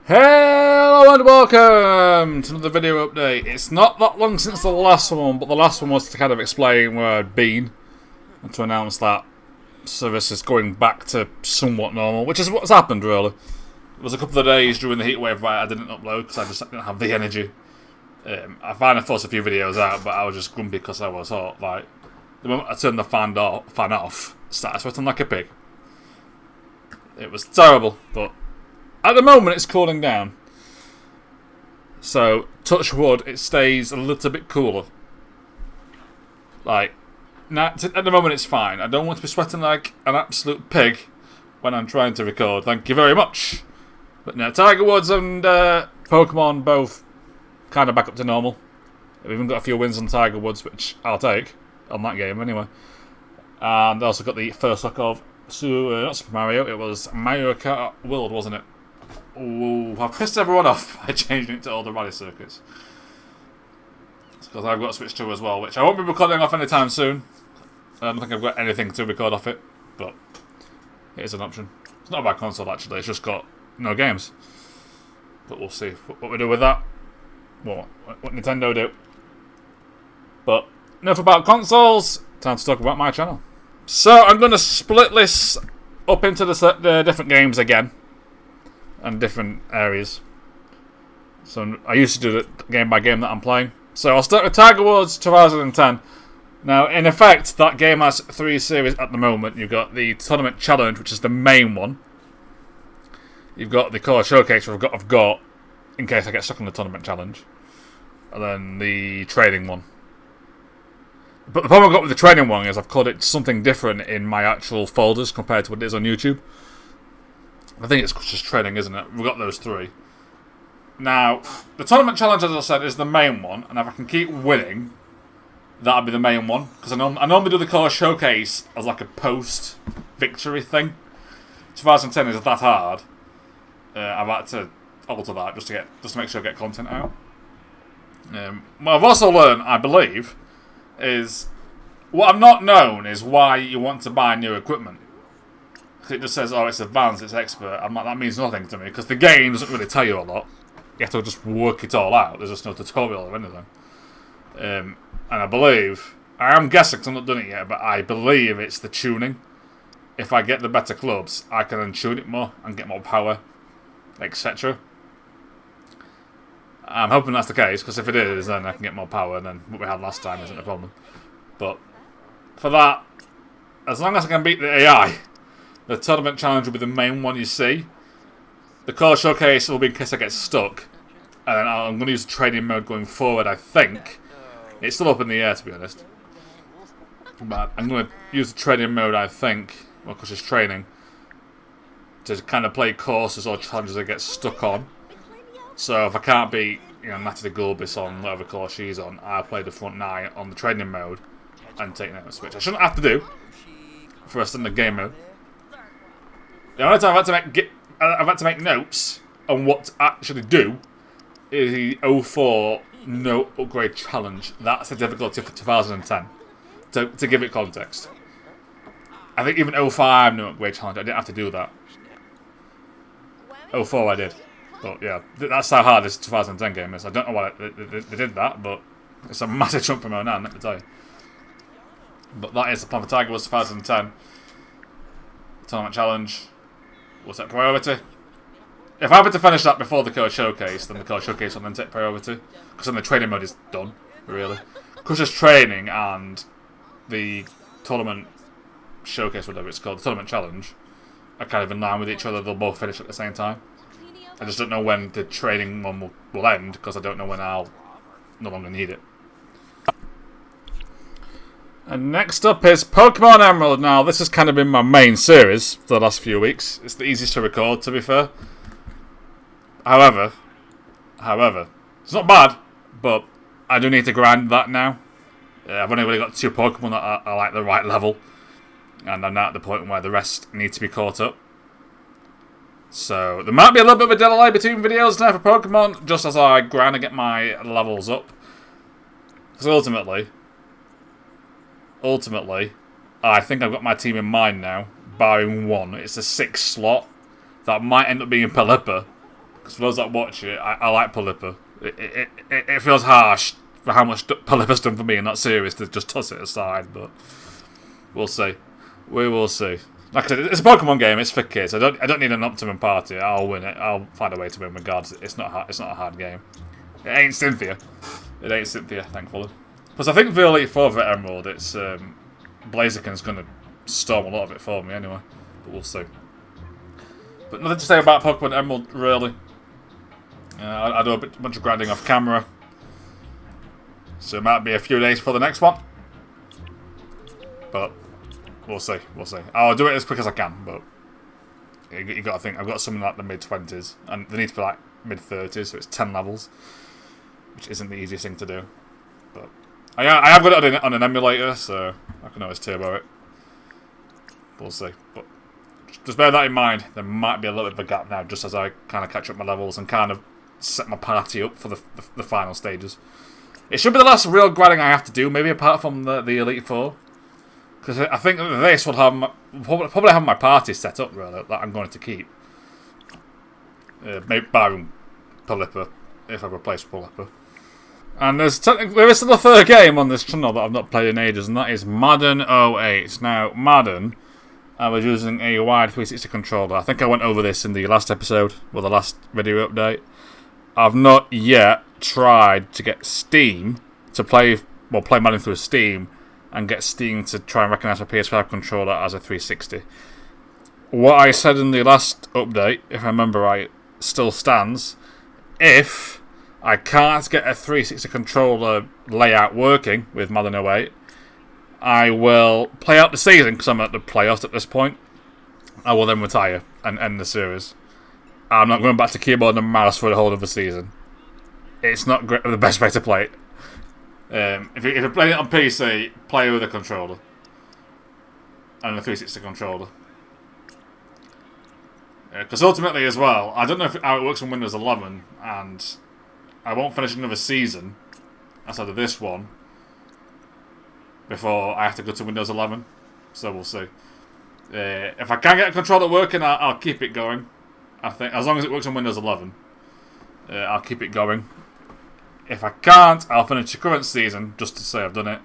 Hello and welcome to another video update. It's not that long since the last one, but the last one was to kind of explain where I'd been and to announce that service is going back to somewhat normal, which is what's happened really. It was a couple of days during the heatwave where I didn't upload because I just didn't have the energy. I finally forced a few videos out, but I was just grumpy because I was hot. Like, the moment I turned the fan off, started sweating like a pig. It was terrible, but at the moment it's cooling down. So, touch wood, it stays a little bit cooler. Like, now, at the moment it's fine. I don't want to be sweating like an absolute pig when I'm trying to record. Thank you very much. But now, Tiger Woods and Pokemon both kind of back up to normal. We've even got a few wins on Tiger Woods, which I'll take on that game anyway. And I also got the first look of not Super Mario, it was Mario Kart World, wasn't it? Ooh, I've pissed everyone off by changing it to all the rally circuits. It's because I've got Switch 2 as well, which I won't be recording off anytime soon. I don't think I've got anything to record off it, but it is an option. It's not a bad console actually, it's just got no games. But we'll see what we do with that. What Nintendo do. But enough about consoles, time to talk about my channel. So I'm going to split this up into the different games again. And different areas. So I used to do it game by game that I'm playing. So I'll start with Tiger Woods 2010. Now, in effect, that game has 3 series at the moment. You've got the Tournament Challenge, which is the main one. You've got the Core Showcase, which I've got in case I get stuck on the Tournament Challenge. And then the training one. But the problem I've got with the training one is I've called it something different in my actual folders compared to what it is on YouTube. I think it's just training, isn't it? We've got those 3. Now, the Tournament Challenge, as I said, is the main one. And if I can keep winning, that'll be the main one. Because I normally do the Core Showcase as like a post-victory thing. 2010 is that hard. I've had to alter that just to make sure I get content out. What I've also learned, I believe, is what I've not known is why you want to buy new equipment. It just says, oh, it's advanced, it's expert. I'm like, that means nothing to me, because the game doesn't really tell you a lot. You have to just work it all out. There's just no tutorial or anything. And I believe, I am guessing because I've not done it yet, but I believe it's the tuning. If I get the better clubs, I can then tune it more and get more power, etc. I'm hoping that's the case, because if it is, then I can get more power, and then what we had last time isn't a problem. But for that, as long as I can beat the AI, the Tournament Challenge will be the main one you see. The Core Showcase will be in case I get stuck. And then I'm going to use the training mode going forward, I think. It's still up in the air, to be honest. But I'm going to use the training mode, I think, well, because it's training, to kind of play courses or challenges I get stuck on. So if I can't beat, Natalie Gulbis on whatever course she's on, I'll play the front 9 on the training mode and take notes, which I shouldn't have to do for a standard game mode. The only time I've had to make notes on what to actually do is the 04 No Upgrade Challenge. That's the difficulty for 2010, to give it context. I think even 05 No Upgrade Challenge, I didn't have to do that. 04 I did. But yeah, that's how hard this 2010 game is. I don't know why they did that, but it's a massive jump from 09, let me tell you. But that is the plan for Tiger Woods 2010. Tournament Challenge. What's that priority? If I were to finish that before the Core Showcase, then the Core Showcase will then take priority. Because then the training mode is done, really. Because just training and the Tournament Showcase, whatever it's called, the Tournament Challenge, are kind of in line with each other. They'll both finish at the same time. I just don't know when the training one will end, because I don't know when I'll no longer need it. And next up is Pokemon Emerald. Now, this has kind of been my main series for the last few weeks. It's the easiest to record, to be fair. However, it's not bad, but I do need to grind that now. I've only really got 2 Pokemon that are like the right level, and I'm now at the point where the rest need to be caught up. So, there might be a little bit of a delay between videos now for Pokemon, just as I grind and get my levels up. Because ultimately, I think I've got my team in mind now, barring one. It's a 6th slot. That might end up being Pelipper, Because for those that watch it, I like Palippa. It feels harsh for how much Palippa's done for me in that series to just toss it aside, but we'll see. We will see. Like I said, it's a Pokemon game. It's for kids. I don't need an optimum party. I'll win it. I'll find a way to win regardless. It's not hard. It's not a hard game. It ain't Cynthia. It ain't Cynthia, thankfully. Plus, I think for Elite Four for Emerald, it's Blaziken's gonna storm a lot of it for me anyway. But we'll see. But nothing to say about Pokemon Emerald really. I do a bunch of grinding off camera, so it might be a few days for the next one. But we'll see. We'll see. I'll do it as quick as I can. But you got to think I've got something like the mid-20s, and they need to be like mid-30s, so it's 10 levels, which isn't the easiest thing to do. But I have got it on an emulator, so I can always turbo it. We'll see. But just bear that in mind. There might be a little bit of a gap now, just as I kind of catch up my levels and kind of set my party up for the final stages. It should be the last real grinding I have to do, maybe apart from the Elite Four, because I think this will have probably have my party set up really that I'm going to keep. Maybe barring Palippa, if I replace Palippa. And there is still a third game on this channel that I've not played in ages, and that is Madden 08. Now, Madden, I was using a wide 360 controller. I think I went over this in the last episode, or the last video update. I've not yet tried to get Steam to play Madden through Steam, and get Steam to try and recognise my PS5 controller as a 360. What I said in the last update, if I remember right, still stands. If I can't get a 360 controller layout working with Madden 08, I will play out the season, because I'm at the playoffs at this point. I will then retire and end the series. I'm not going back to keyboard and mouse for the whole of the season. It's not the best way to play it. If you're playing it on PC, play with a controller. And a 360 controller. Because ultimately as well, I don't know how it works on Windows 11, and I won't finish another season outside of this one before I have to go to Windows 11. So we'll see. If I can get a controller working, I'll keep it going. I think as long as it works on Windows 11, I'll keep it going. If I can't, I'll finish the current season just to say I've done it.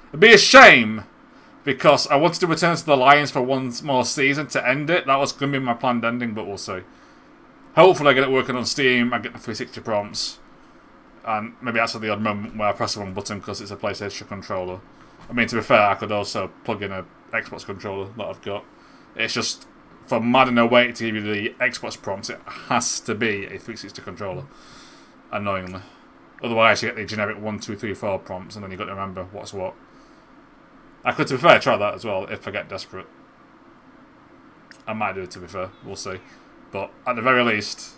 It'd be a shame, because I wanted to return to the Lions for one more season to end it. That was going to be my planned ending, but we'll see. Hopefully I get it working on Steam, I get the 360 prompts, and maybe that's at the odd moment where I press the wrong button because it's a PlayStation controller. I mean, to be fair, I could also plug in a Xbox controller that I've got. It's just, for Madden 08 to give you the Xbox prompts, it has to be a 360 controller, annoyingly. Otherwise, you get the generic 1, 2, 3, 4 prompts, and then you've got to remember what's what. I could, to be fair, try that as well, if I get desperate. I might do it, to be fair. We'll see. But, at the very least,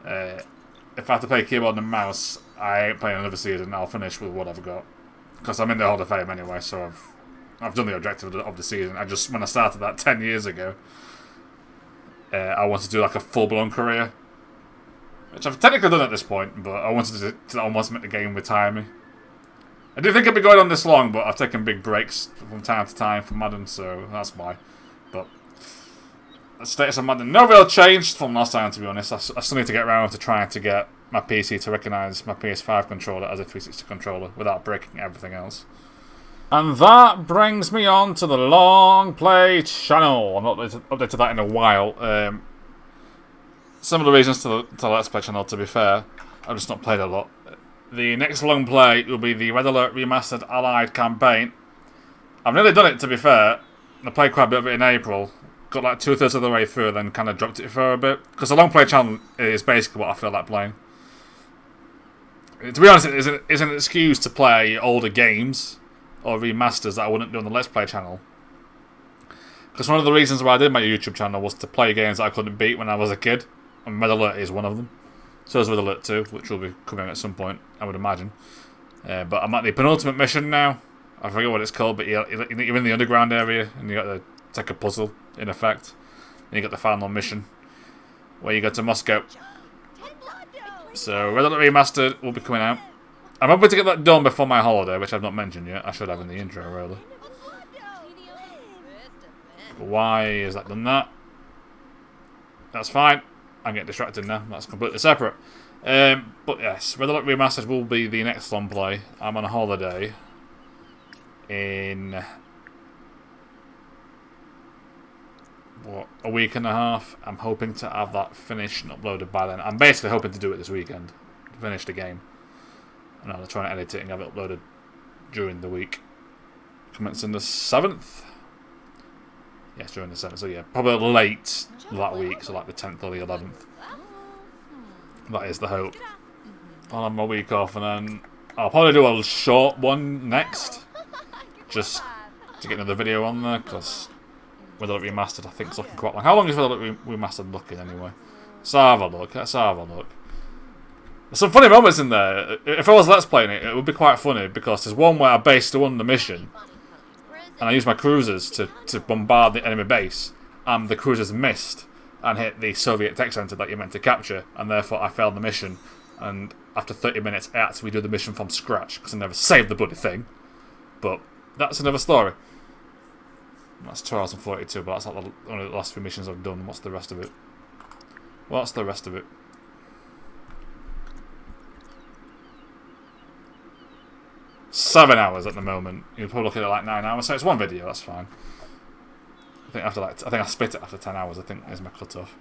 if I have to play keyboard and mouse, I ain't playing another season. I'll finish with what I've got. Because I'm in the Hall of Fame anyway, so I've done the objective of the season. When I started that 10 years ago, I wanted to do like a full-blown career. Which I've technically done at this point, but I wanted to almost make the game retire me. I didn't think I'd be going on this long, but I've taken big breaks from time to time for Madden, so that's why. But the status of Madden, no real change from last time, to be honest. I still need to get around to trying to get my PC to recognise my PS5 controller as a 360 controller without breaking everything else. And that brings me on to the Long Play channel. I've not updated that in a while. Some of the reasons to the Let's Play channel, to be fair, I've just not played a lot. The next long play will be the Red Alert Remastered Allied campaign. I've nearly done it, to be fair. I played quite a bit of it in April. Got like 2/3 of the way through, then kind of dropped it for a bit. Because the long play channel is basically what I feel like playing. To be honest, it is an excuse to play older games or remasters that I wouldn't do on the Let's Play channel. Because one of the reasons why I did my YouTube channel was to play games that I couldn't beat when I was a kid. And Red Alert is one of them. So is Red Alert 2, which will be coming at some point, I would imagine. But I'm at the penultimate mission now. I forget what it's called, but you're in the underground area, and you got to take a puzzle, in effect. And you got the final mission, where you go to Moscow. So Red Alert Remastered will be coming out. I'm hoping to get that done before my holiday, which I've not mentioned yet. I should have in the intro, really. Why has that done that? That's fine. I'm getting distracted now. That's completely separate. But yes, Red Alert Remastered will be the next long play. I'm on a holiday in a week and a half. I'm hoping to have that finished and uploaded by then. I'm basically hoping to do it this weekend, finish the game, and I'll try and edit it and have it uploaded during the week. Commencing the 7th. Yes, during the 7th. So yeah, probably late that week, so like the 10th or the 11th. That is the hope. I'll have my week off, and then I'll probably do a short one next, just to get another video on there, because Red Alert Remastered I think is looking quite long. How long is Red Alert Remastered looking anyway? Let's have a look. There's some funny moments in there. If I was Let's Playing it, it would be quite funny, because there's one where I basically won the mission, and I used my cruisers to bombard the enemy base, and the cruisers missed and hit the Soviet tech center that you're meant to capture, and therefore I failed the mission. And after 30 minutes, I had to redo the mission from scratch because I never saved the bloody thing. But that's another story. That's 2042, but that's like one of the last few missions I've done. What's the rest of it? 7 hours at the moment. You're probably looking at like 9 hours, so it's one video. That's fine. I think I split it after 10 hours. I think is my cutoff.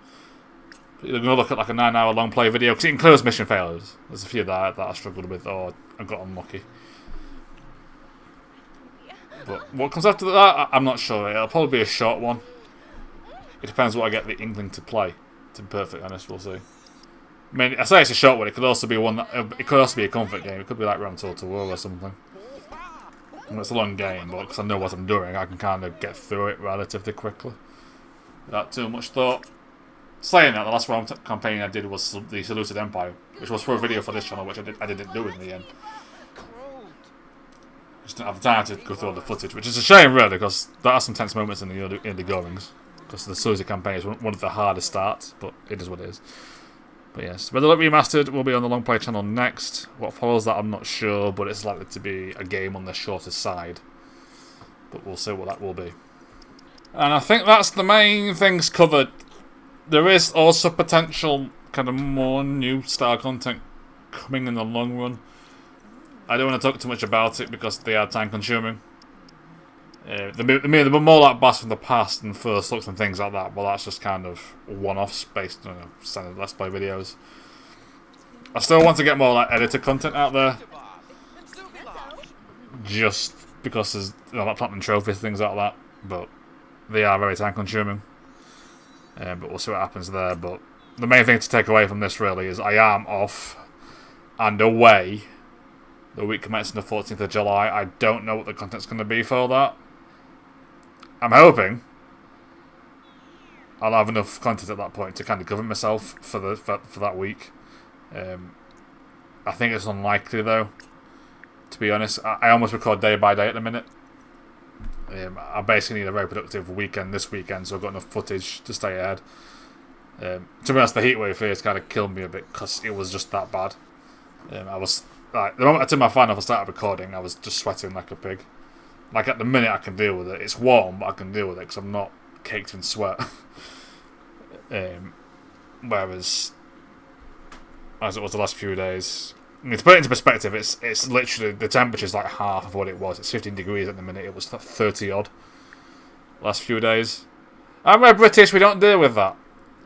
But you're gonna look at like a 9-hour long play video because it includes mission failures. There's a few that I struggled with or I got unlucky. But what comes after that, I'm not sure. It'll probably be a short one. It depends what I get the inkling to play. To be perfectly honest, we'll see. I mean, I say it's a short one. It could also be one. It could also be a comfort game. It could be like Ram Total War or something. And it's a long game, but because I know what I'm doing, I can kind of get through it relatively quickly without too much thought. Saying that, the last round campaign I did was the Seleucid Empire, which was for a video for this channel, which I didn't do in the end. Just didn't have the time to go through all the footage, which is a shame, really, because there are some tense moments in the goings. Because the Seleucid campaign is one of the hardest starts, but it is what it is. But yes, Red Alert Remastered will be on the Long Play channel next. What follows that I'm not sure, but it's likely to be a game on the shorter side. But we'll see what that will be. And I think that's the main things covered. There is also potential kind of more new style content coming in the long run. I don't want to talk too much about it because they are time consuming. They're more like Blast from the Past and First Looks and things like that, but that's just kind of one-offs based on standard Let's Play videos. I still want to get more like edited content out there, just because there's like platinum trophies, things like that, but they are very time consuming. But we'll see what happens there. But the main thing to take away from this really is I am off and away the week commencing the 14th of July. I don't know what the content's going to be for that. I'm hoping I'll have enough content at that point to kind of cover myself for that week. I think it's unlikely though, to be honest. I almost record day by day at the minute. I basically need a very productive weekend this weekend, so I've got enough footage to stay ahead. To be honest, the heatwave here has kind of killed me a bit because it was just that bad. I was like, the moment I took my fan off and started recording, I was just sweating like a pig. Like at the minute, I can deal with it. It's warm, but I can deal with it because I'm not caked in sweat. Whereas, as it was the last few days, I mean, to put it into perspective, it's literally the temperature's like half of what it was. It's 15 degrees at the minute. It was 30 odd last few days. And we're British. We don't deal with that.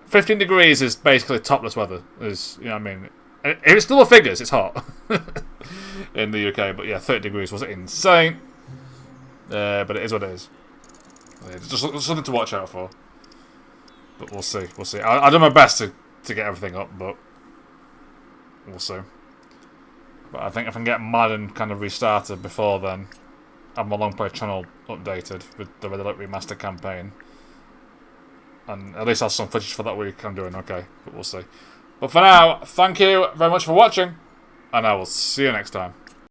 15 degrees is basically topless weather. Is, you know what I mean? If it's still the figures, it's hot in the UK. But yeah, 30 degrees was insane. But it is what it is. It's just something to watch out for. But we'll see. We'll see. I'll do my best to get everything up, but we'll see. But I think if I can get mad and kind of restarted before then, have my long play channel updated with the Red Alert Remaster campaign, and at least have some footage for that week, I'm doing okay. But we'll see. But for now, thank you very much for watching, and I will see you next time.